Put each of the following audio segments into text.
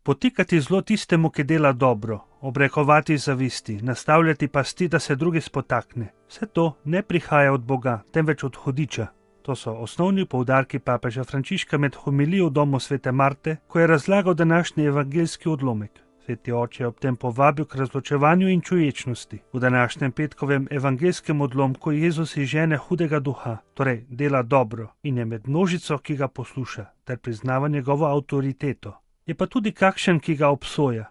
Potikati zlo tistemu, ki dela dobro, obrekovati zavisti, nastavljati pasti, da se drugi spotakne. Vse to ne prihaja od Boga, temveč od hudiča. To so osnovni poudarki papeža Frančiška med homilijo v domu svete Marte, ko je razlagal današnji evangeljski odlomek. Sveti oče je ob tem povabil k razločevanju in čuječnosti. V današnjem petkovem evangeljskem odlomku Jezus izžene hudega duha, torej dela dobro, in je med množico, ki ga posluša, ter priznava njegovo avtoriteto. Je pa tudi kakšen, ki ga obsoja.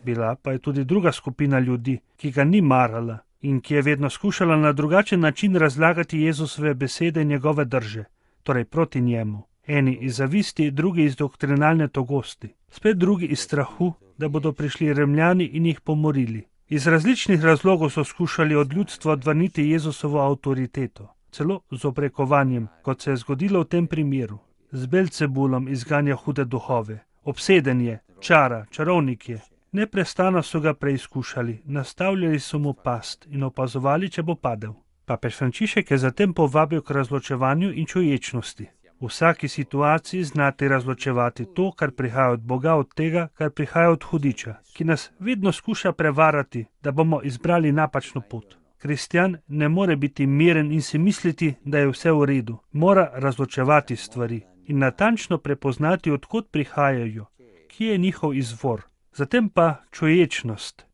Bila pa je tudi druga skupina ljudi, ki ga ni marala in ki je vedno skušala na drugačen način razlagati Jezusove besede in njegove drže, torej proti njemu. Eni iz zavisti, drugi iz doktrinalne togosti, spet drugi iz strahu, da bodo prišli Rimljani in jih pomorili. Iz različnih razlogov so skušali od ljudstva odvrniti Jezusovo avtoriteto, celo z obrekovanjem, kot se je zgodilo v tem primeru. Z Belcebulom izganja hude duhove, obseden je, čara, čarovnik je. Neprestano so ga preizkušali, nastavljali so mu past in opazovali, če bo padel. Papež Frančišek je zatem povabil k razločevanju in čuječnosti. V vsaki situaciji znati razločevati to, kar prihaja od Boga, od tega, kar prihaja od hudiča, ki nas vedno skuša prevarati, da bomo izbrali napačno pot. Kristjan ne more biti miren in si misliti, da je vse v redu. Mora razločevati stvari in natančno prepoznati, odkot prihajajo, kje je njihov izvor. Zatem pa čuječnost.